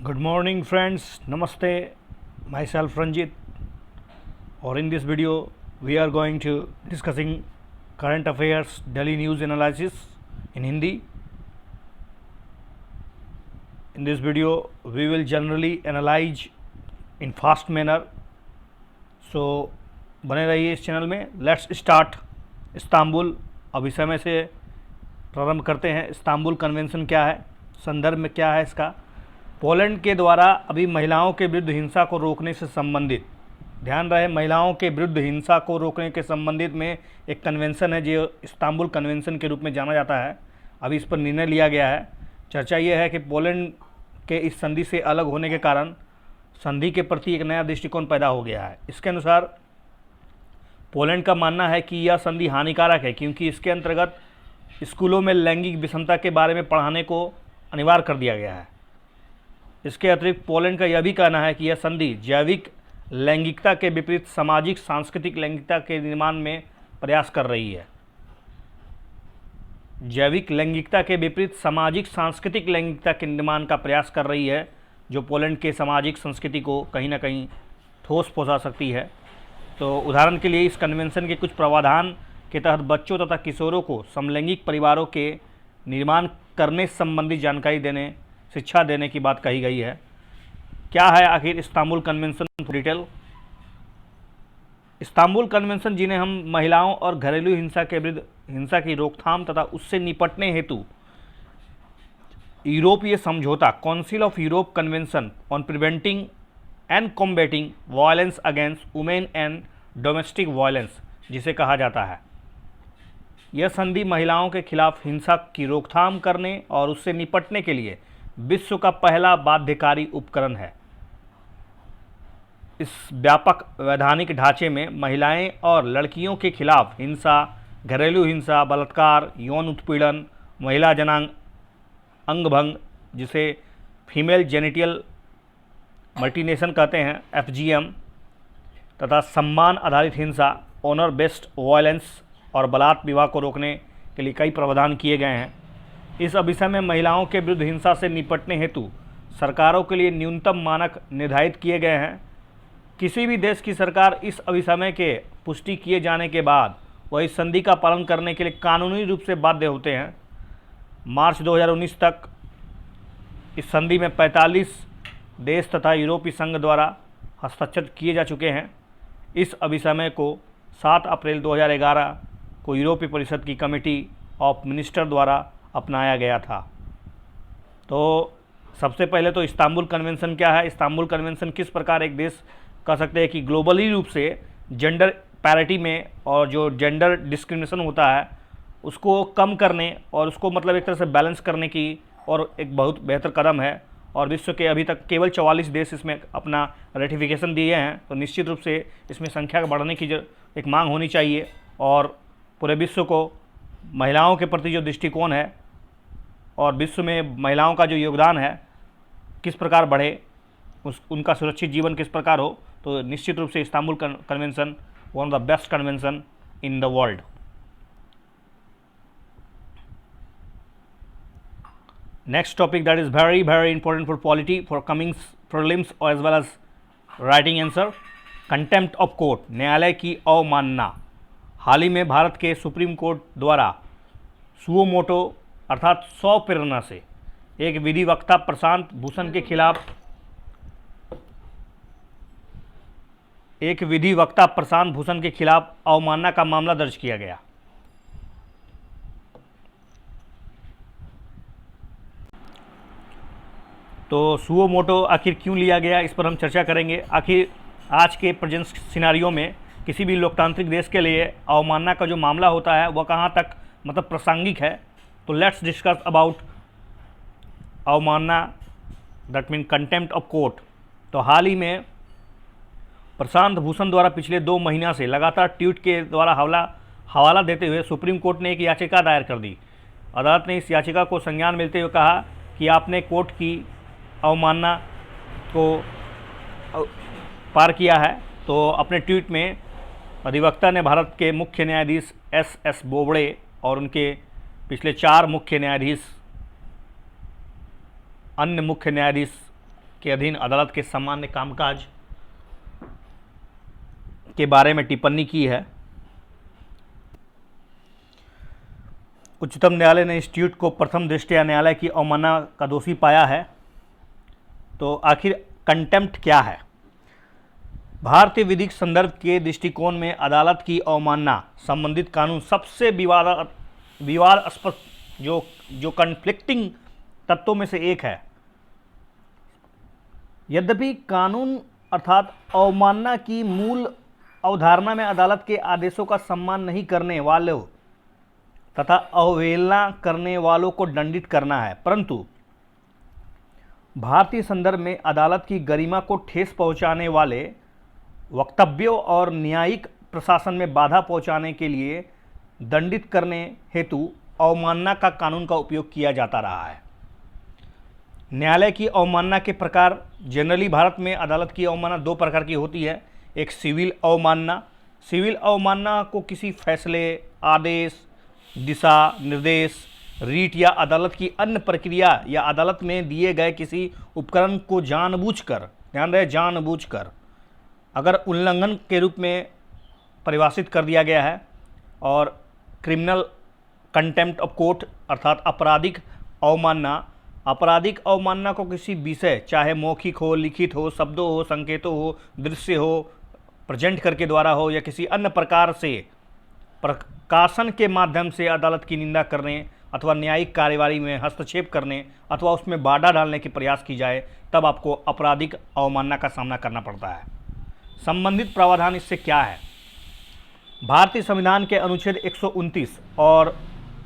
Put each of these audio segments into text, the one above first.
Good morning friends, Namaste, myself Ranjit, or in this video we are going to discussing current affairs daily news analysis in Hindi. In this video we will generally analyze in fast manner, so बने रहिए इस channel में. Let's start. Istanbul, अभी समय से प्रारंभ करते हैं. इस्तांबुल कन्वेंशन क्या है, संदर्भ में क्या है इसका. पोलैंड के द्वारा अभी महिलाओं के विरुद्ध हिंसा को रोकने से संबंधित, ध्यान रहे, महिलाओं के विरुद्ध हिंसा को रोकने के संबंधित में एक कन्वेंशन है जो इस्तांबुल कन्वेंशन के रूप में जाना जाता है. अभी इस पर निर्णय लिया गया है. चर्चा ये है कि पोलैंड के इस संधि से अलग होने के कारण संधि के प्रति एक नया दृष्टिकोण पैदा हो गया है. इसके अनुसार पोलैंड का मानना है कि यह संधि हानिकारक है क्योंकि इसके अंतर्गत स्कूलों में लैंगिक विषमता के बारे में पढ़ाने को अनिवार्य कर दिया गया है. इसके अतिरिक्त पोलैंड का यह भी कहना है कि यह संधि जैविक लैंगिकता के विपरीत सामाजिक सांस्कृतिक लैंगिकता के निर्माण में प्रयास कर रही है. जैविक लैंगिकता के विपरीत सामाजिक सांस्कृतिक लैंगिकता के निर्माण का प्रयास कर रही है, जो पोलैंड के सामाजिक संस्कृति को कहीं ना कहीं ठोस पहुंचा सकती है. तो उदाहरण के लिए इस कन्वेंशन के कुछ प्रावधान के तहत बच्चों तथा किशोरों को समलैंगिक परिवारों के निर्माण करने संबंधी जानकारी देने, शिक्षा देने की बात कही गई है. क्या है आखिर Istanbul convention, detail. Istanbul convention, जिन्हें हम महिलाओं और घरेलू हिंसा के विरुद्ध हिंसा की रोकथाम तथा उससे निपटने हेतु यूरोपीय समझौता, council of Europe convention on preventing and combating violence against women and domestic violence, जिसे कहा जाता है. यह संधि महिलाओं के खिलाफ हिंसा की रोकथाम करने और उससे निपटने के लिए विश्व का पहला बाध्यकारी उपकरण है. इस व्यापक वैधानिक ढांचे में महिलाएं और लड़कियों के खिलाफ हिंसा, घरेलू हिंसा, बलात्कार, यौन उत्पीड़न, महिला जनांग अंगभंग, जिसे फीमेल जेनिटल मल्टीनेशन कहते हैं, FGM, तथा सम्मान आधारित हिंसा, ऑनर बेस्ड वायलेंस और बलात् विवाह को रोकने के लिए कई प्रावधान किए गए हैं. इस अभिसय में महिलाओं के विरुद्ध हिंसा से निपटने हेतु सरकारों के लिए न्यूनतम मानक निर्धारित किए गए हैं. किसी भी देश की सरकार इस अभिसमय के पुष्टि किए जाने के बाद वह इस संधि का पालन करने के लिए कानूनी रूप से बाध्य होते हैं. मार्च 2019 तक इस संधि में 45 देश तथा यूरोपीय संघ द्वारा हस्ताक्षर किए जा चुके हैं. इस अभिसमय को 7 अप्रैल 2011 को यूरोपीय परिषद की कमेटी ऑफ मिनिस्टर द्वारा अपनाया गया था. तो सबसे पहले तो इस्तांबुल कन्वेंशन क्या है. इस्तांबुल कन्वेंशन किस प्रकार एक देश कह सकते हैं कि ग्लोबली रूप से जेंडर पैरिटी में और जो जेंडर डिस्क्रिमिनेशन होता है उसको कम करने और उसको मतलब एक तरह से बैलेंस करने की और एक बहुत बेहतर कदम है. और विश्व के अभी तक केवल 44 देश इसमें अपना रेटिफिकेशन दिए हैं. तो निश्चित रूप से इसमें संख्या बढ़ने की एक मांग होनी चाहिए और पूरे विश्व को महिलाओं के प्रति जो दृष्टिकोण है और विश्व में महिलाओं का जो योगदान है किस प्रकार बढ़े, उनका सुरक्षित जीवन किस प्रकार हो, तो निश्चित रूप से Istanbul convention one of the best convention in the world. Next topic that is very important for polity, for coming prelims or as well as writing answer, contempt of court, न्यायालय की अवमानना. हाल ही में भारत के सुप्रीम कोर्ट द्वारा suo motu अर्थात सौ प्रेरणा से एक विधिवक्ता प्रशांत भूषण के खिलाफ अवमानना का मामला दर्ज किया गया. तो सुओ मोटो आखिर क्यों लिया गया, इस पर हम चर्चा करेंगे. आखिर आज के प्रेजेंट सिनारियो में किसी भी लोकतांत्रिक देश के लिए अवमानना का जो मामला होता है वह कहाँ तक मतलब प्रासंगिक है. तो लेट्स डिस्कस अबाउट अवमानना, that mean contempt of court. तो हाल ही में प्रशांत भूषण द्वारा पिछले 2 महीना से लगातार ट्वीट के द्वारा हवाला देते हुए सुप्रीम कोर्ट ने एक याचिका दायर कर दी. अदालत ने इस याचिका को संज्ञान मिलते हुए कहा कि आपने कोर्ट की अवमानना को पार किया है. तो अपने ट्वीट में अधिवक्ता ने भारत के मुख्य न्यायाधीश SS बोबड़े और उनके पिछले 4 मुख्य न्यायाधीश अन्य मुख्य न्यायाधीश के अधीन अदालत के सामान्य कामकाज के बारे में टिप्पणी की है। उच्चतम न्यायालय ने इंस्टीट्यूट को प्रथम दृष्टया न्यायालय की अवमानना का दोषी पाया है। तो आखिर कंटेम्प्ट क्या है? भारतीय विधिक संदर्भ के दृष्टिकोण में अदालत की अवमानना संबंधित कानून सबसे विवादास्पद जो कन्फ्लिक्टिंग तत्वों में से एक है। यद्यपि कानून अर्थात अवमानना की मूल अवधारणा में अदालत के आदेशों का सम्मान नहीं करने वालों तथा अवहेलना करने वालों को दंडित करना है, परंतु भारतीय संदर्भ में अदालत की गरिमा को ठेस पहुंचाने वाले वक्तव्यों और न्यायिक प्रशासन में बाधा पहुंचाने के लिए दंडित करने हेतु अवमानना का कानून का उपयोग किया जाता रहा है। न्यायालय की अवमानना के प्रकार जनरली भारत में अदालत की अवमानना दो प्रकार की होती है। एक सिविल अवमानना। सिविल अवमानना को किसी फैसले, आदेश, दिशा निर्देश, रीट या अदालत की अन्य प्रक्रिया या अदालत में दिए गए किसी उपकरण को जानबूझकर, ध्यान रहे जानबूझकर, अगर उल्लंघन के रूप में परिभाषित कर दिया गया है। और क्रिमिनल कंटेम्प्ट ऑफ कोर्ट अर्थात आपराधिक अवमानना। आपराधिक अवमानना को किसी विषय, चाहे मौखिक हो, लिखित हो, शब्दों हो, संकेतों हो, दृश्य हो, प्रेजेंट करके द्वारा हो या किसी अन्य प्रकार से प्रकाशन के माध्यम से अदालत की निंदा करने अथवा न्यायिक कार्यवाही में हस्तक्षेप करने अथवा उसमें बाधा डालने की प्रयास की जाए, तब आपको आपराधिक अवमानना का सामना करना पड़ता है। संबंधित प्रावधान इससे क्या है? भारतीय संविधान के अनुच्छेद 129 और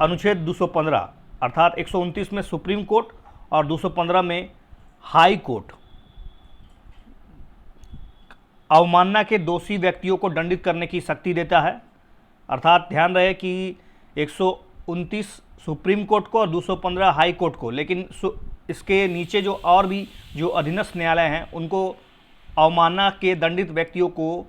अनुच्छेद 215 अर्थात 129 में सुप्रीम कोर्ट और 215 में हाई कोर्ट अवमानना के दोषी व्यक्तियों को दंडित करने की शक्ति देता है। अर्थात ध्यान रहे कि 129 सुप्रीम कोर्ट को और 215 हाई कोर्ट को, लेकिन इसके नीचे जो और भी जो अधीनस्थ न्यायालय हैं उनको अवमानना के दंडित व्यक्तियों को,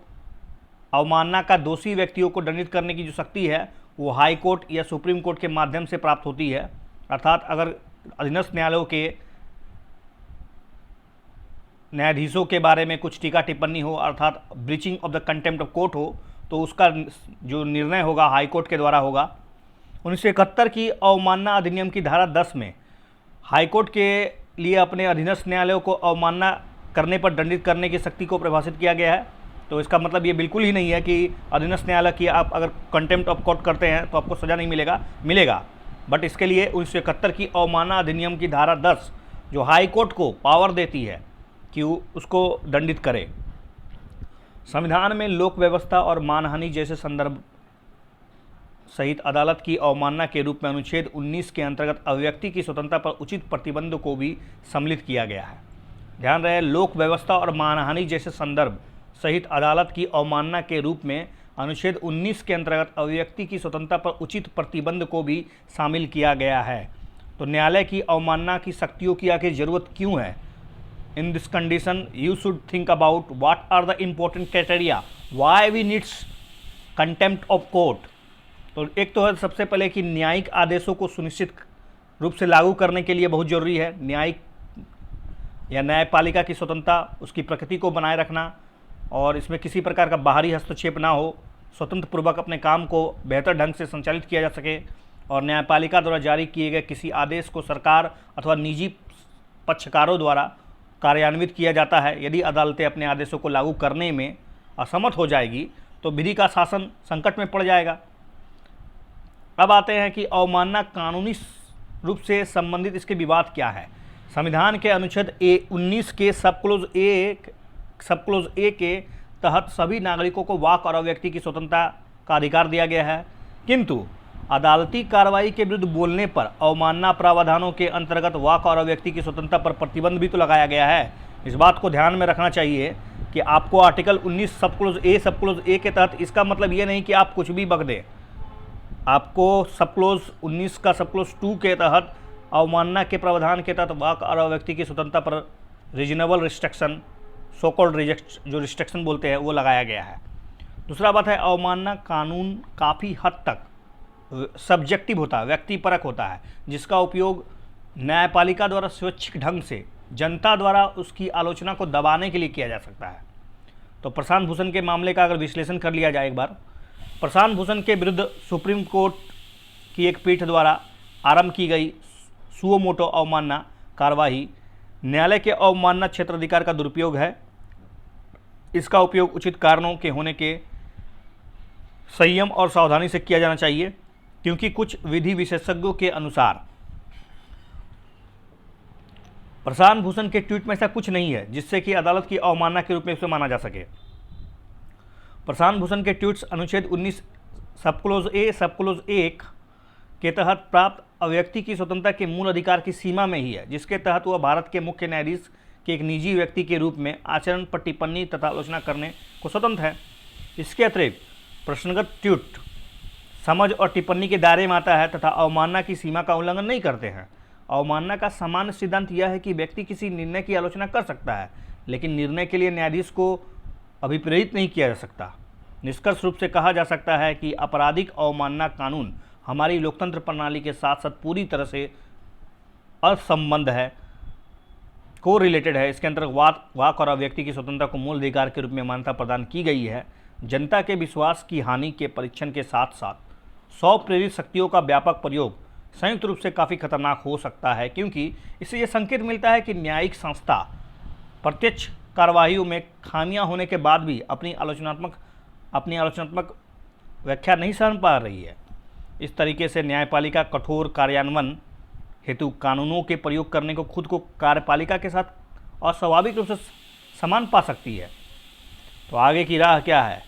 अवमानना का दोषी व्यक्तियों को दंडित करने की जो शक्ति है वो हाई कोर्ट या सुप्रीम कोर्ट के माध्यम से प्राप्त होती है। अर्थात अगर अधीनस्थ न्यायालयों के न्यायाधीशों के बारे में कुछ टीका टिप्पणी हो अर्थात breaching of the contempt of court हो, तो उसका जो निर्णय होगा हाई कोर्ट के द्वारा होगा। 1971 की अवमानना अधिनियम की धारा 10 में हाई कोर्ट के लिए अपने अधीनस्थ न्यायालयों को अवमानना करने पर दंडित करने की शक्ति को परिभाषित किया गया है। तो इसका मतलब ये बिल्कुल ही नहीं है कि अधीनस्थ न्यायालय की आप अगर कंटेम्प्ट ऑफ कोर्ट करते हैं तो आपको सज़ा नहीं मिलेगा। बट इसके लिए 1971 की अवमानना अधिनियम की धारा 10 जो हाई कोर्ट को पावर देती है कि उसको दंडित करे। संविधान में लोक व्यवस्था और मानहानि जैसे संदर्भ सहित अदालत की अवमानना के रूप में अनुच्छेद 19 के अंतर्गत अभिव्यक्ति की स्वतंत्रता पर उचित प्रतिबंध को भी सम्मिलित किया गया है। ध्यान रहे, लोक व्यवस्था और मानहानि जैसे संदर्भ सहित अदालत की अवमानना के रूप में अनुच्छेद 19 के अंतर्गत अभिव्यक्ति की स्वतंत्रता पर उचित प्रतिबंध को भी शामिल किया गया है। तो न्यायालय की अवमानना की शक्तियों की आखिर जरूरत क्यों है? In this condition you should think about what are the important criteria why we needs contempt of court. तो एक तो है सबसे पहले कि न्यायिक आदेशों को सुनिश्चित रूप से लागू करने के लिए बहुत जरूरी है न्यायिक या न्यायपालिका की स्वतंत्रता, उसकी प्रकृति को बनाए रखना और इसमें किसी प्रकार का बाहरी हस्तक्षेप ना हो, स्वतंत्र पूर्वक अपने काम को बेहतर ढंग से संचालित किया जा सके और न्यायपालिका द्वारा जारी किए गए किसी आदेश को सरकार अथवा निजी पक्षकारों द्वारा कार्यान्वित किया जाता है। यदि अदालतें अपने आदेशों को लागू करने में असमर्थ हो जाएगी तो विधि का शासन संकट में पड़ जाएगा। अब आते हैं कि अवमानना कानूनी रूप से संबंधित इसके विवाद क्या है। संविधान के अनुच्छेद 19 के सबक्लोज ए के तहत सभी नागरिकों को वाक और अभिव्यक्ति की स्वतंत्रता का अधिकार दिया गया है, किंतु अदालती कार्रवाई के विरुद्ध बोलने पर अवमानना प्रावधानों के अंतर्गत वाक और अभिव्यक्ति की स्वतंत्रता पर प्रतिबंध भी तो लगाया गया है। इस बात को ध्यान में रखना चाहिए कि आपको आर्टिकल 19 सबक्लोज ए के तहत इसका मतलब ये नहीं कि आप कुछ भी बक दें। आपको सबक्लोज 19 का सबक्लोज 2 के तहत अवमानना के प्रावधान के तहत वाक और अभिव्यक्ति की स्वतंत्रता पर रीजनेबल रिस्ट्रिक्शन, सो कॉल्ड जो रिस्ट्रिक्शन बोलते हैं वो लगाया गया है। दूसरा बात है अवमानना कानून काफ़ी हद तक सब्जेक्टिव होता है, व्यक्तिपरक होता है, जिसका उपयोग न्यायपालिका द्वारा स्वैच्छिक ढंग से जनता द्वारा उसकी आलोचना को दबाने के लिए किया जा सकता है। तो प्रशांत भूषण के मामले का अगर विश्लेषण कर लिया जाए एक बार, प्रशांत भूषण के विरुद्ध सुप्रीम कोर्ट की एक पीठ द्वारा आरंभ की गई सुओ मोटो अवमानना कार्रवाई न्यायालय के अवमानना क्षेत्राधिकार का दुरुपयोग है। इसका उपयोग उचित कारणों के होने के संयम और सावधानी से किया जाना चाहिए, क्योंकि कुछ विधि विशेषज्ञों के अनुसार प्रशांत भूषण के ट्वीट में ऐसा कुछ नहीं है जिससे कि अदालत की अवमानना के रूप में इसे माना जा सके। प्रशांत भूषण के ट्वीट्स अनुच्छेद 19 सबक्लोज ए सबक्लोज 1 के तहत प्राप्त अभिव्यक्ति की स्वतंत्रता के मूल अधिकार की सीमा में ही है, जिसके तहत वह भारत के मुख्य न्यायाधीश के एक निजी व्यक्ति के रूप में आचरण पर टिप्पणी तथा आलोचना करने को स्वतंत्र है। इसके अतिरिक्त प्रश्नगत ट्वीट समझ और टिप्पणी के दायरे में आता है तथा अवमानना की सीमा का उल्लंघन नहीं करते हैं। अवमानना का सामान्य सिद्धांत यह है कि व्यक्ति किसी निर्णय की आलोचना कर सकता है, लेकिन निर्णय के लिए न्यायाधीश को अभिप्रेरित नहीं किया जा सकता। निष्कर्ष रूप से कहा जा सकता है कि आपराधिक अवमानना कानून हमारी लोकतंत्र प्रणाली के साथ साथ पूरी तरह से असंबद्ध है, को रिलेटेड है। इसके अंतर्गत वाक और अभिव्यक्ति की स्वतंत्रता को मूल अधिकार के रूप में मान्यता प्रदान की गई है। जनता के विश्वास की हानि के परीक्षण के साथ साथ स्वप्रेरित शक्तियों का व्यापक प्रयोग संयुक्त रूप से काफ़ी खतरनाक हो सकता है, क्योंकि इससे यह संकेत मिलता है कि न्यायिक संस्था प्रत्यक्ष कार्रवाइयों में खामियां होने के बाद भी अपनी आलोचनात्मक व्याख्या नहीं सहन पा रही है। इस तरीके से न्यायपालिका कठोर कार्यान्वयन हेतु कानूनों के प्रयोग करने को खुद को कार्यपालिका के साथ अस्वाभाविक रूप से समान पा सकती है। तो आगे की राह क्या है?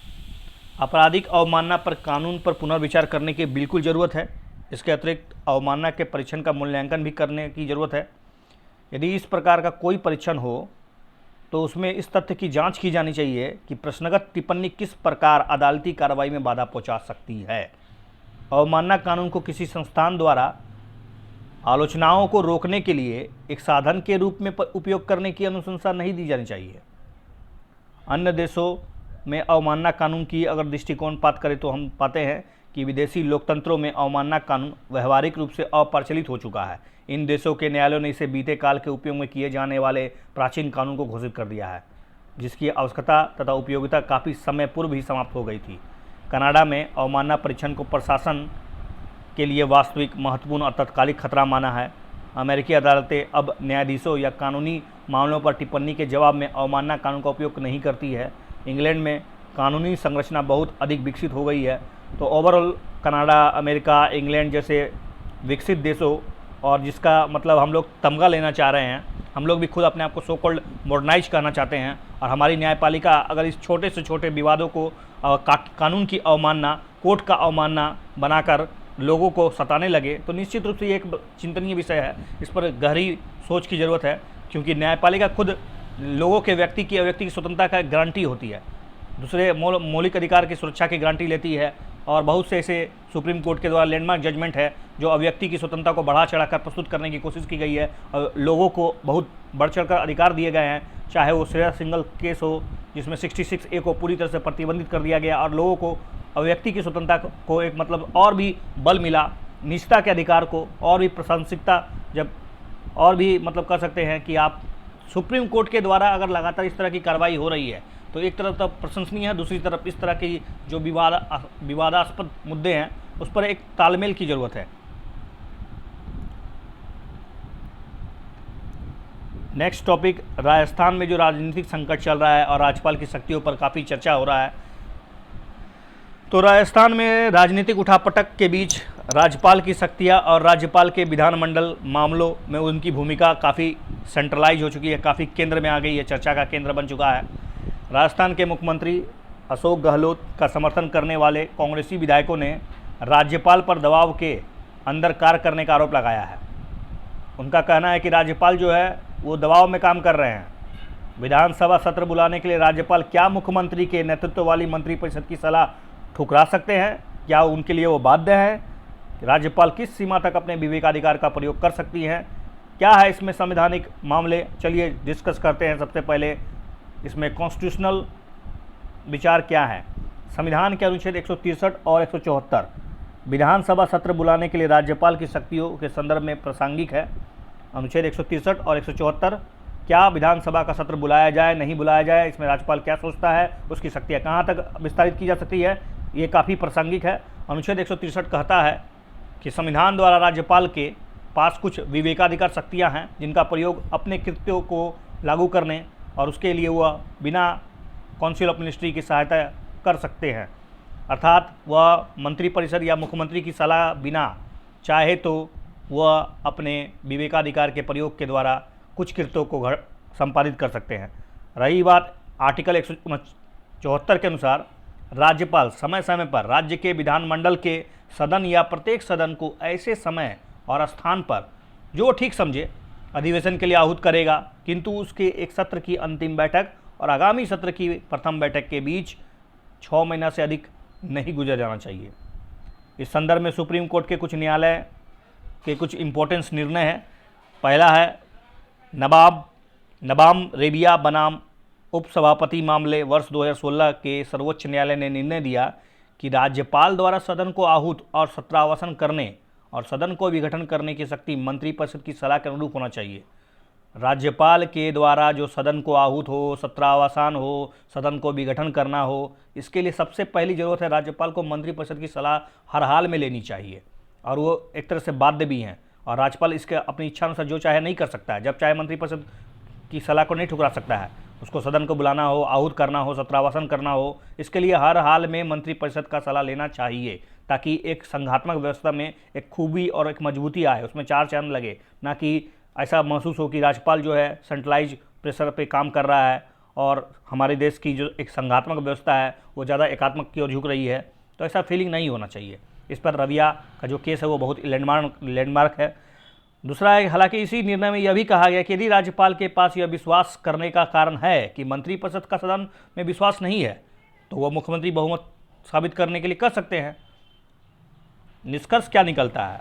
आपराधिक अवमानना पर कानून पर पुनर्विचार करने की बिल्कुल ज़रूरत है। इसके अतिरिक्त अवमानना के परीक्षण का मूल्यांकन भी करने की ज़रूरत है। यदि इस प्रकार का कोई परीक्षण हो तो उसमें इस तथ्य की जांच की जानी चाहिए कि प्रश्नगत टिप्पणी किस प्रकार अदालती कार्रवाई में बाधा पहुंचा सकती है। अवमानना कानून को किसी संस्थान द्वारा आलोचनाओं को रोकने के लिए एक साधन के रूप में उपयोग करने की अनुशंसा नहीं दी जानी चाहिए। अन्य देशों में अवमानना कानून की अगर दृष्टिकोण बात करें तो हम पाते हैं कि विदेशी लोकतंत्रों में अवमानना कानून व्यवहारिक रूप से अप्रचलित हो चुका है। इन देशों के न्यायालयों ने इसे बीते काल के उपयोग में किए जाने वाले प्राचीन कानून को घोषित कर दिया है, जिसकी आवश्यकता तथा उपयोगिता काफ़ी समय पूर्व ही समाप्त हो गई थी। कनाडा में अवमानना परीक्षण को प्रशासन के लिए वास्तविक महत्वपूर्ण और तत्कालिक खतरा माना है। अमेरिकी अदालतें अब न्यायाधीशों या कानूनी मामलों पर टिप्पणी के जवाब में अवमानना कानून का उपयोग नहीं करती है। इंग्लैंड में कानूनी संरचना बहुत अधिक विकसित हो गई है। तो ओवरऑल कनाडा, अमेरिका, इंग्लैंड जैसे विकसित देशों, और जिसका मतलब हम लोग तमगा लेना चाह रहे हैं, हम लोग भी खुद अपने आप को सो कॉल्ड मॉडर्नाइज करना चाहते हैं, और हमारी न्यायपालिका अगर इस छोटे से छोटे विवादों को कानून की अवमानना, कोर्ट का अवमानना बनाकर लोगों को सताने लगे तो निश्चित रूप से ये एक चिंतनीय विषय है। इस पर गहरी सोच की ज़रूरत है, क्योंकि न्यायपालिका खुद लोगों के व्यक्ति की स्वतंत्रता का गारंटी होती है, दूसरे मौलिक अधिकार की सुरक्षा की गारंटी लेती है। और बहुत से ऐसे सुप्रीम कोर्ट के द्वारा लैंडमार्क जजमेंट है जो अभिव्यक्ति की स्वतंत्रता को बढ़ा चढ़ाकर प्रस्तुत करने की कोशिश की गई है, और लोगों को बहुत बढ़ चढ़कर अधिकार दिए गए हैं। चाहे वो श्रेया सिंगल केस हो जिसमें 66A को पूरी तरह से प्रतिबंधित कर दिया गया और लोगों को अभिव्यक्ति की स्वतंत्रता को एक मतलब और भी बल मिला, निजता के अधिकार को और भी प्रासंगिकता, जब और भी मतलब कह सकते हैं कि आप सुप्रीम कोर्ट के द्वारा अगर लगातार इस तरह की कार्रवाई हो रही है तो एक तरफ तो प्रशंसनीय है, दूसरी तरफ इस तरह की जो विवादास्पद मुद्दे हैं उस पर एक तालमेल की ज़रूरत है। नेक्स्ट टॉपिक, राजस्थान में जो राजनीतिक संकट चल रहा है और राज्यपाल की शक्तियों पर काफ़ी चर्चा हो रहा है। तो राजस्थान में राजनीतिक उठापटक के बीच राज्यपाल की शक्तियाँ और राज्यपाल के विधानमंडल मामलों में उनकी भूमिका काफ़ी सेंट्रलाइज हो चुकी है, काफ़ी केंद्र में आ गई है, चर्चा का केंद्र बन चुका है। राजस्थान के मुख्यमंत्री अशोक गहलोत का समर्थन करने वाले कांग्रेसी विधायकों ने राज्यपाल पर दबाव के अंदर कार्य करने का आरोप लगाया है। उनका कहना है कि राज्यपाल जो है वो दबाव में काम कर रहे हैं। विधानसभा सत्र बुलाने के लिए राज्यपाल क्या मुख्यमंत्री के नेतृत्व वाली मंत्रिपरिषद की सलाह ठुकरा सकते हैं? क्या उनके लिए वो बाध्य है? राज्यपाल किस सीमा तक अपने विवेकाधिकार का प्रयोग कर सकती हैं? क्या है इसमें संवैधानिक मामले? चलिए डिस्कस करते हैं। सबसे पहले इसमें कॉन्स्टिट्यूशनल विचार क्या है। संविधान के अनुच्छेद 163 और 174 विधानसभा सत्र बुलाने के लिए राज्यपाल की शक्तियों के संदर्भ में प्रासंगिक है। अनुच्छेद 163 और 174 क्या विधानसभा का सत्र बुलाया जाए, नहीं बुलाया जाए, इसमें राज्यपाल क्या सोचता है, उसकी शक्तियाँ कहाँ तक विस्तारित की जा सकती है, ये काफ़ी प्रासंगिक है। अनुच्छेद 163 कहता है कि संविधान द्वारा राज्यपाल के पास कुछ विवेकाधिकार शक्तियाँ हैं जिनका प्रयोग अपने कृत्यों को लागू करने और उसके लिए वह बिना काउंसिल ऑफ मिनिस्ट्री की सहायता कर सकते हैं, अर्थात वह मंत्रिपरिषद या मुख्यमंत्री की सलाह बिना चाहे तो वह अपने विवेकाधिकार के प्रयोग के द्वारा कुछ कृत्यों को संपादित कर सकते हैं। रही बात आर्टिकल 174 के अनुसार, राज्यपाल समय समय पर राज्य के विधानमंडल के सदन या प्रत्येक सदन को ऐसे समय और स्थान पर जो ठीक समझे अधिवेशन के लिए आहूत करेगा, किंतु उसके एक सत्र की अंतिम बैठक और आगामी सत्र की प्रथम बैठक के बीच 6 महीना से अधिक नहीं गुजर जाना चाहिए। इस संदर्भ में सुप्रीम कोर्ट के कुछ न्यायालय के कुछ इम्पोर्टेंस निर्णय हैं। पहला है नबाम रेबिया बनाम उपसभापति मामले वर्ष 2016 के सर्वोच्च न्यायालय ने निर्णय दिया कि राज्यपाल द्वारा सदन को आहूत और सत्रावसान करने और सदन को विघटन करने की शक्ति मंत्रिपरिषद की सलाह के अनुरूप होना चाहिए। राज्यपाल के द्वारा जो सदन को आहूत हो, सत्रावसान हो, सदन को विघटन करना हो, इसके लिए सबसे पहली ज़रूरत है राज्यपाल को मंत्रिपरिषद की सलाह हर हाल में लेनी चाहिए और वो एक तरह से बाध्य भी हैं। और राज्यपाल इसके अपनी इच्छा अनुसार जो चाहे नहीं कर सकता है, जब चाहे मंत्रिपरिषद की सलाह को नहीं ठुकरा सकता है। उसको सदन को बुलाना हो, आहूत करना हो, सत्रावसान करना हो, इसके लिए हर हाल में मंत्रिपरिषद का सलाह लेना चाहिए, ताकि एक संघात्मक व्यवस्था में एक खूबी और एक मजबूती आए, उसमें चार चांद लगे, ना कि ऐसा महसूस हो कि राज्यपाल जो है सेंट्रलाइज प्रेशर पे काम कर रहा है और हमारे देश की जो एक संघात्मक व्यवस्था है वो ज़्यादा एकात्मक की ओर झुक रही है। तो ऐसा फीलिंग नहीं होना चाहिए। इस पर रविया का जो केस है वो बहुत लैंडमार्क है। दूसरा है, हालांकि इसी निर्णय में यह भी कहा गया कि यदि राज्यपाल के पास यह विश्वास करने का कारण है कि मंत्रिपरिषद का सदन में विश्वास नहीं है, तो वह मुख्यमंत्री बहुमत साबित करने के लिए कर सकते हैं। निष्कर्ष क्या निकलता है?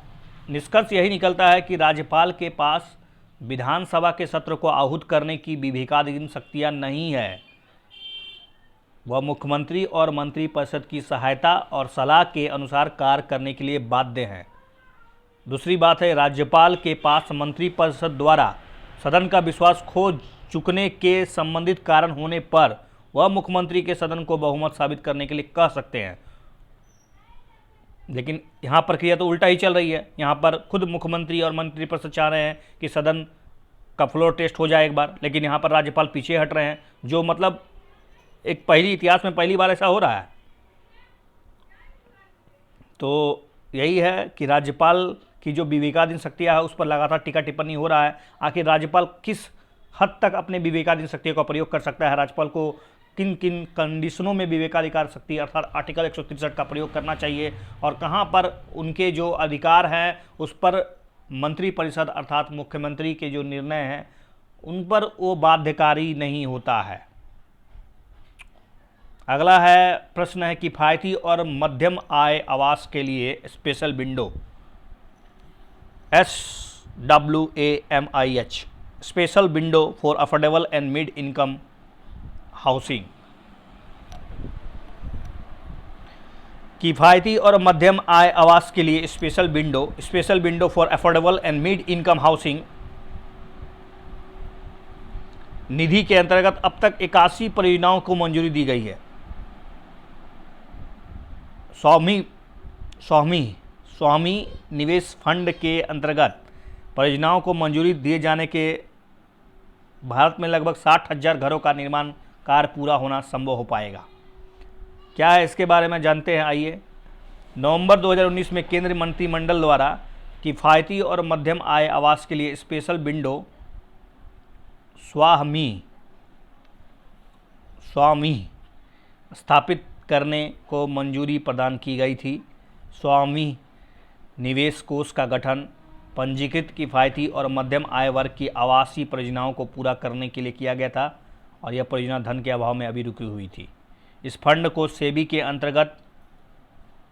निष्कर्ष यही निकलता है कि राज्यपाल के पास विधानसभा के सत्र को आहूत करने की विवेकाधीन शक्तियां नहीं है। वह मुख्यमंत्री और मंत्रिपरिषद की सहायता और सलाह के अनुसार कार्य करने के लिए बाध्य हैं। दूसरी बात है, राज्यपाल के पास मंत्रिपरिषद द्वारा सदन का विश्वास खो चुकने के संबंधित कारण होने पर वह मुख्यमंत्री के सदन को बहुमत साबित करने के लिए कह सकते हैं। लेकिन यहाँ प्रक्रिया तो उल्टा ही चल रही है। यहाँ पर खुद मुख्यमंत्री और मंत्रिपरिषद चाह रहे हैं कि सदन का फ्लोर टेस्ट हो जाए एक बार, लेकिन यहाँ पर राज्यपाल पीछे हट रहे हैं, जो मतलब एक इतिहास में पहली बार ऐसा हो रहा है। तो यही है कि राज्यपाल की जो विवेकाधीन शक्तियाँ है उस पर लगातार टीका टिप्पणी हो रहा है। आखिर राज्यपाल किस हद तक अपने विवेकाधीन शक्तियों का प्रयोग कर सकता है, राज्यपाल को किन किन कंडीशनों में विवेकाधिकार शक्ति अर्थात आर्टिकल 163 का प्रयोग करना चाहिए और कहाँ पर उनके जो अधिकार हैं उस पर मंत्रिपरिषद अर्थात मुख्यमंत्री के जो निर्णय हैं उन पर वो बाध्यकारी नहीं होता है। अगला है प्रश्न है, किफ़ायती और मध्यम आय आवास के लिए special window SWAMIH special window for affordable and mid income housing. किफ़ायती और मध्यम आय आवास के लिए special window for affordable and mid income housing निधि के अंतर्गत अब तक 81 परियोजनाओं को मंजूरी दी गई है। स्वामी निवेश फंड के अंतर्गत परियोजनाओं को मंजूरी दिए जाने के भारत में लगभग 60,000 घरों का निर्माण कार्य पूरा होना संभव हो पाएगा। क्या है इसके बारे में जानते हैं, आइए। नवंबर 2019 में केंद्रीय मंत्रिमंडल द्वारा किफ़ायती और मध्यम आय आवास के लिए स्पेशल विंडो स्वामी स्थापित करने को मंजूरी प्रदान की गई थी। स्वामी निवेश कोष का गठन पंजीकृत किफ़ायती और मध्यम आय वर्ग की आवासीय परियोजनाओं को पूरा करने के लिए किया गया था और यह परियोजना धन के अभाव में अभी रुकी हुई थी। इस फंड को सेबी के अंतर्गत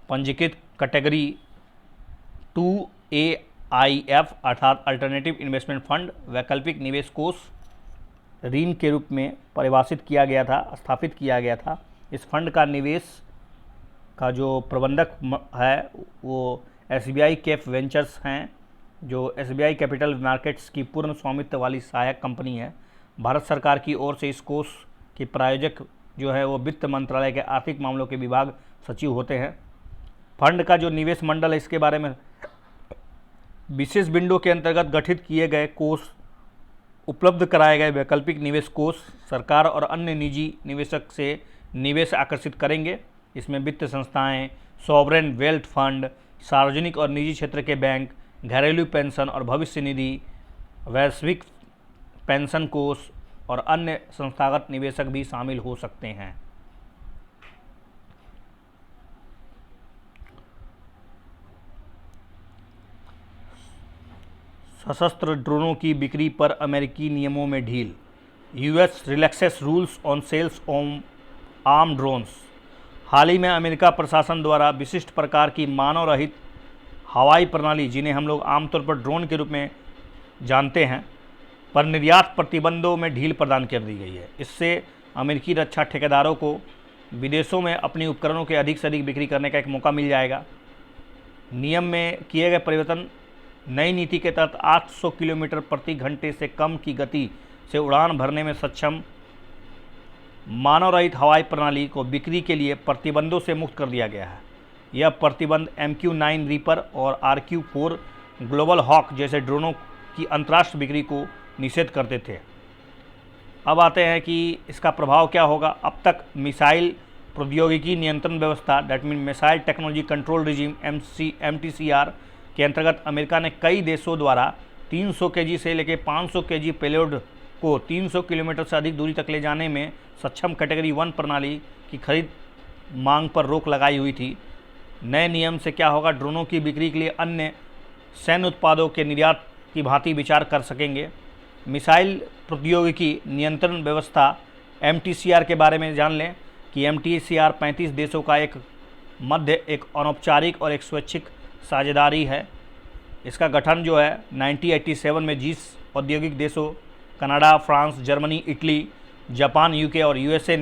पंजीकृत कैटेगरी 2AIF अर्थात अल्टरनेटिव इन्वेस्टमेंट फंड वैकल्पिक निवेश कोष ऋण के रूप में परिभाषित किया गया था, स्थापित किया गया था। इस फंड का निवेश का जो प्रबंधक है वो SBI कैप वेंचर्स हैं, जो SBI कैपिटल मार्केट्स की पूर्ण स्वामित्व वाली सहायक कंपनी है। भारत सरकार की ओर से इस कोष के प्रायोजक जो है वो वित्त मंत्रालय के आर्थिक मामलों के विभाग सचिव होते हैं। फंड का जो निवेश मंडल है इसके बारे में विशेष विंडो के अंतर्गत गठित किए गए कोष, उपलब्ध कराए गए वैकल्पिक निवेश कोष सरकार और अन्य निजी निवेशक से निवेश आकर्षित करेंगे। इसमें वित्त संस्थाएं, सॉवरेन वेल्थ फंड, सार्वजनिक और निजी क्षेत्र के बैंक, घरेलू पेंशन और भविष्य निधि, वैश्विक पेंशन कोष और अन्य संस्थागत निवेशक भी शामिल हो सकते हैं। सशस्त्र ड्रोनों की बिक्री पर अमेरिकी नियमों में ढील। US relaxes rules on sales on arm drones. हाल ही में अमेरिका प्रशासन द्वारा विशिष्ट प्रकार की मानव रहित हवाई प्रणाली, जिन्हें हम लोग आमतौर पर ड्रोन के रूप में जानते हैं, पर निर्यात प्रतिबंधों में ढील प्रदान कर दी गई है। इससे अमेरिकी रक्षा ठेकेदारों को विदेशों में अपने उपकरणों के अधिक से अधिक बिक्री करने का एक मौका मिल जाएगा। नियम में किए गए परिवर्तन नई नीति के तहत 800 किलोमीटर प्रति घंटे से कम की गति से उड़ान भरने में सक्षम मानव रहित हवाई प्रणाली को बिक्री के लिए प्रतिबंधों से मुक्त कर दिया गया है। यह प्रतिबंध MQ-9 रीपर और RQ-4 ग्लोबल हॉक जैसे ड्रोनों की अंतर्राष्ट्रीय बिक्री को निषेध करते थे। अब आते हैं कि इसका प्रभाव क्या होगा। अब तक मिसाइल प्रौद्योगिकी नियंत्रण व्यवस्था, that mean missile technology control regime MTCR के अंतर्गत अमेरिका ने कई देशों द्वारा 300 kg से लेकर 500 kg पेलोड को 300 किलोमीटर से अधिक दूरी तक ले जाने में सक्षम कैटेगरी 1 प्रणाली की खरीद मांग पर रोक लगाई हुई थी। नए नियम से क्या होगा, ड्रोनों की बिक्री के लिए अन्य सैन्य उत्पादों के निर्यात की भांति विचार कर सकेंगे। मिसाइल प्रौद्योगिकी नियंत्रण व्यवस्था MTCR के बारे में जान लें कि MTCR 35 देशों का एक अनौपचारिक और एक स्वैच्छिक साझेदारी है। इसका गठन जो है 1987 में 20 औद्योगिक देशों Canada, France, Germany, Italy, Japan, UK और USA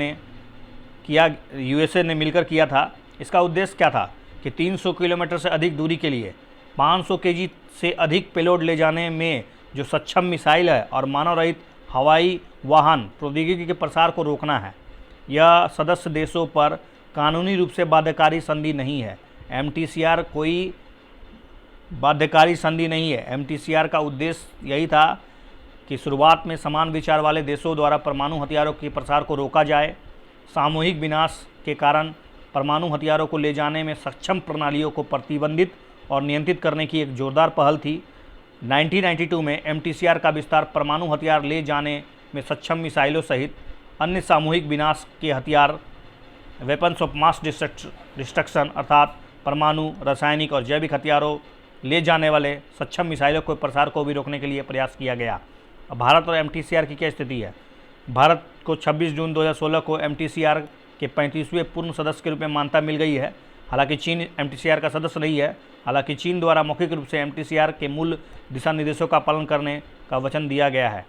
ने मिलकर किया था। इसका उद्देश्य क्या था कि 300 किलोमीटर से अधिक दूरी के लिए 500 kg से अधिक पेलोड ले जाने में जो सक्षम मिसाइल है और मानव रहित हवाई वाहन प्रौद्योगिकी के प्रसार को रोकना है। यह सदस्य देशों पर कानूनी रूप से बाध्यकारी संधि नहीं है। MTCR कोई बाध्यकारी संधि नहीं है। MTCR का उद्देश्य यही था कि शुरुआत में समान विचार वाले देशों द्वारा परमाणु हथियारों के प्रसार को रोका जाए। सामूहिक विनाश के कारण परमाणु हथियारों को ले जाने में सक्षम प्रणालियों को प्रतिबंधित और नियंत्रित करने की एक जोरदार पहल थी। 1992 में MTCR का विस्तार परमाणु हथियार ले जाने में सक्षम मिसाइलों सहित अन्य सामूहिक विनाश के हथियार, वेपन्स ऑफ मास डिस्ट्रक्शन अर्थात परमाणु, रासायनिक और जैविक हथियारों ले जाने वाले सक्षम मिसाइलों के प्रसार को भी रोकने के लिए प्रयास किया गया। अब भारत और MTCR की क्या स्थिति है। भारत को 26 जून 2016 को MTCR के 35वें पूर्ण सदस्य के रूप में मान्यता मिल गई है। हालांकि चीन MTCR का सदस्य नहीं है। हालांकि चीन द्वारा मौखिक रूप से MTCR के मूल दिशा निर्देशों का पालन करने का वचन दिया गया है।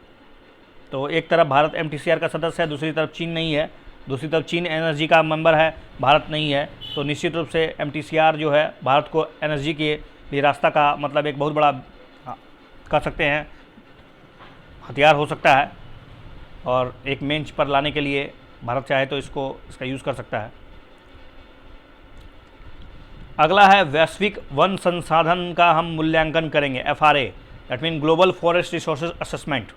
तो एक तरफ भारत MTCR का सदस्य है, दूसरी तरफ चीन नहीं है। दूसरी तरफ चीन एनर्जी का मेंबर है, भारत नहीं है। तो निश्चित रूप से MTCR जो है भारत को एनर्जी के लिए रास्ता का मतलब एक बहुत बड़ा कह सकते हैं हथियार हो सकता है और एक मंच पर लाने के लिए भारत चाहे तो इसका यूज़ कर सकता है। अगला है वैश्विक वन संसाधन का हम मूल्यांकन करेंगे, FRA, that mean global forest resources assessment.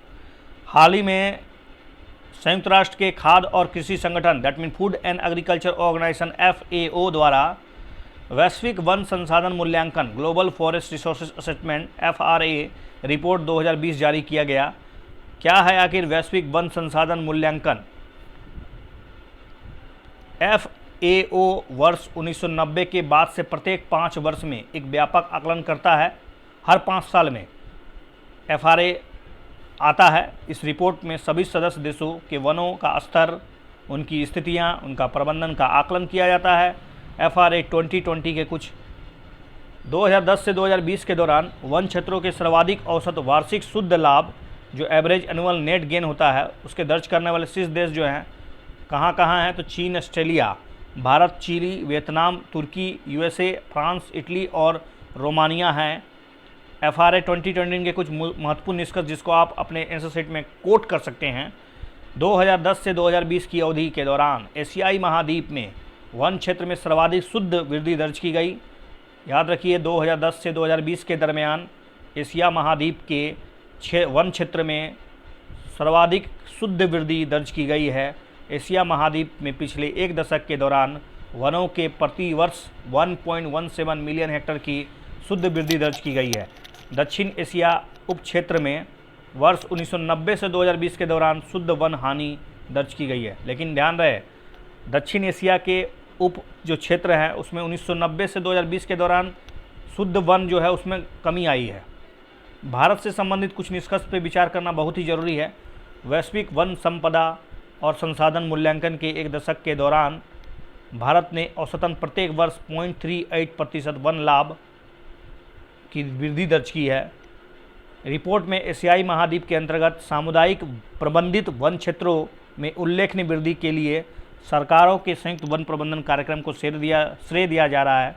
हाल ही में संयुक्त राष्ट्र के खाद्य और कृषि संगठन that mean food and agriculture organisation FAO द्वारा वैश्विक वन संसाधन मूल्यांकन global forest resources assessment FRA report 2020 जारी किया गया। क्या है आखिर वैश्विक वन संसाधन मूल्यांकन। FAO वर्ष 1990 के बाद से प्रत्येक 5 वर्ष में एक व्यापक आकलन करता है। हर 5 साल में FRA आता है। इस रिपोर्ट में सभी सदस्य देशों के वनों का स्तर, उनकी स्थितियां, उनका प्रबंधन का आकलन किया जाता है। FRA 2020 के कुछ 2010 से 2020 के दौरान वन क्षेत्रों के सर्वाधिक औसत वार्षिक शुद्ध लाभ जो एवरेज एनुअल नेट गेन होता है उसके दर्ज करने वाले शीर्ष देश जो हैं कहाँ हैं तो चीन, ऑस्ट्रेलिया, भारत, चिली, वियतनाम, तुर्की, USA, फ्रांस, इटली और रोमानिया हैं। FRA 2020 के कुछ महत्वपूर्ण निष्कर्ष जिसको आप अपने आंसर शीट में कोट कर सकते हैं। 2010 से 2020 की अवधि के दौरान एशियाई महाद्वीप में वन क्षेत्र में सर्वाधिक शुद्ध वृद्धि दर्ज की गई। याद रखिए 2010 से 2020 के दरमियान एशिया महाद्वीप के वन क्षेत्र में सर्वाधिक शुद्ध वृद्धि दर्ज की गई है। एशिया महाद्वीप में पिछले एक दशक के दौरान वनों के प्रति वर्ष 1.17 मिलियन हेक्टेयर की शुद्ध वृद्धि दर्ज की गई है। दक्षिण एशिया उप क्षेत्र में वर्ष 1990 से 2020 के दौरान शुद्ध वन हानि दर्ज की गई है। लेकिन ध्यान रहे, दक्षिण एशिया के उप जो क्षेत्र है उसमें 1990 से 2020 के दौरान शुद्ध वन जो है उसमें कमी आई है। भारत से संबंधित कुछ निष्कर्ष पर विचार करना बहुत ही जरूरी है। वैश्विक वन संपदा और संसाधन मूल्यांकन के एक दशक के दौरान भारत ने औसतन प्रत्येक वर्ष 0.38% वन लाभ की वृद्धि दर्ज की है। रिपोर्ट में एशियाई महाद्वीप के अंतर्गत सामुदायिक प्रबंधित वन क्षेत्रों में उल्लेखनीय वृद्धि के लिए सरकारों के संयुक्त वन प्रबंधन कार्यक्रम को श्रेय दिया जा रहा है।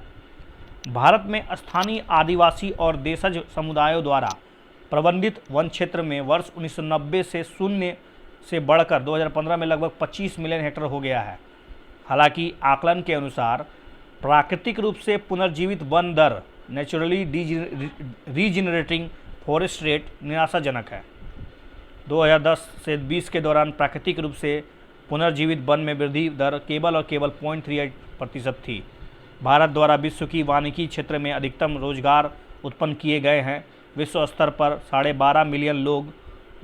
भारत में स्थानीय आदिवासी और देशज समुदायों द्वारा प्रबंधित वन क्षेत्र में वर्ष 1990 से शून्य से बढ़कर 2015 में लगभग 25 मिलियन हेक्टेयर हो गया है। हालांकि आकलन के अनुसार प्राकृतिक रूप से पुनर्जीवित वन दर नेचुरली रीजनरेटिंग फॉरेस्ट रेट निराशाजनक है। 2010 से 20 के दौरान प्राकृतिक रूप से पुनर्जीवित वन में वृद्धि दर केवल और केवल 0.38% थी। भारत द्वारा विश्व की वानिकी क्षेत्र में अधिकतम रोजगार उत्पन्न किए गए हैं। विश्व स्तर पर 12.5 मिलियन लोग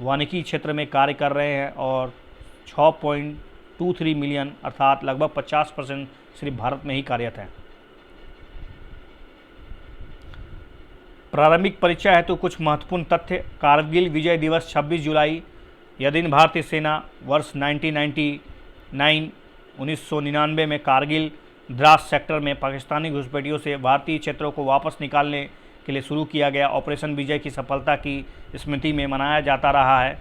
वानिकी क्षेत्र में कार्य कर रहे हैं और 6.23 मिलियन अर्थात लगभग 50% सिर्फ भारत में ही कार्यरत हैं। प्रारंभिक परिचय है तो कुछ महत्वपूर्ण तथ्य। कारगिल विजय दिवस 26 जुलाई। यह दिन भारतीय सेना वर्ष 1999 में कारगिल द्रास सेक्टर में पाकिस्तानी घुसपैठियों से भारतीय क्षेत्रों को वापस निकालने के लिए शुरू किया गया ऑपरेशन विजय की सफलता की स्मृति में मनाया जाता रहा है।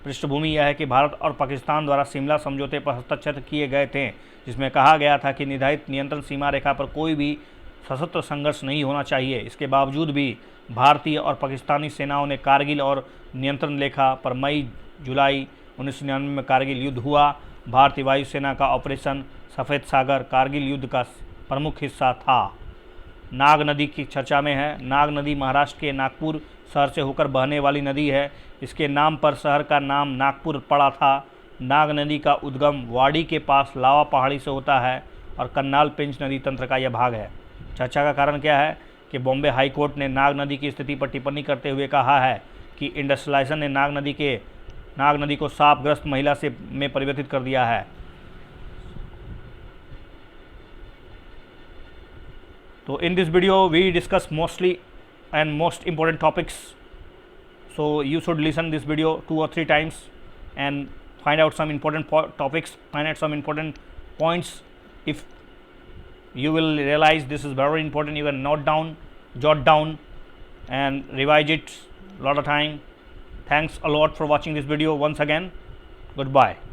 पृष्ठभूमि यह है कि भारत और पाकिस्तान द्वारा शिमला समझौते पर हस्ताक्षर किए गए थे, जिसमें कहा गया था कि निर्धारित नियंत्रण सीमा रेखा पर कोई भी सशस्त्र संघर्ष नहीं होना चाहिए। इसके बावजूद भी भारतीय और पाकिस्तानी सेनाओं ने कारगिल और नियंत्रण रेखा पर मई-जुलाई 1999 में कारगिल युद्ध हुआ। भारतीय वायुसेना का ऑपरेशन सफ़ेद सागर कारगिल युद्ध का प्रमुख हिस्सा था। नाग नदी की चर्चा में है। नाग नदी महाराष्ट्र के नागपुर शहर से होकर बहने वाली नदी है। इसके नाम पर शहर का नाम नागपुर पड़ा था। नाग नदी का उद्गम वाड़ी के पास लावा पहाड़ी से होता है और कन्नाल पेंच नदी तंत्र का यह भाग है। चर्चा का कारण क्या है कि बॉम्बे हाई कोर्ट ने नाग नदी की स्थिति पर टिप्पणी करते हुए कहा है कि इंडस्ट्रियलाइजेशन ने नाग नदी को सांपग्रस्त महिला में परिवर्तित कर दिया है। So in this video we discuss mostly and most important topics, so you should listen this video 2 or 3 times and find out some important topics, find out some important points. If you will realize this is very important, you can jot down and revise it a lot of time. Thanks a lot for watching this video once again. Goodbye.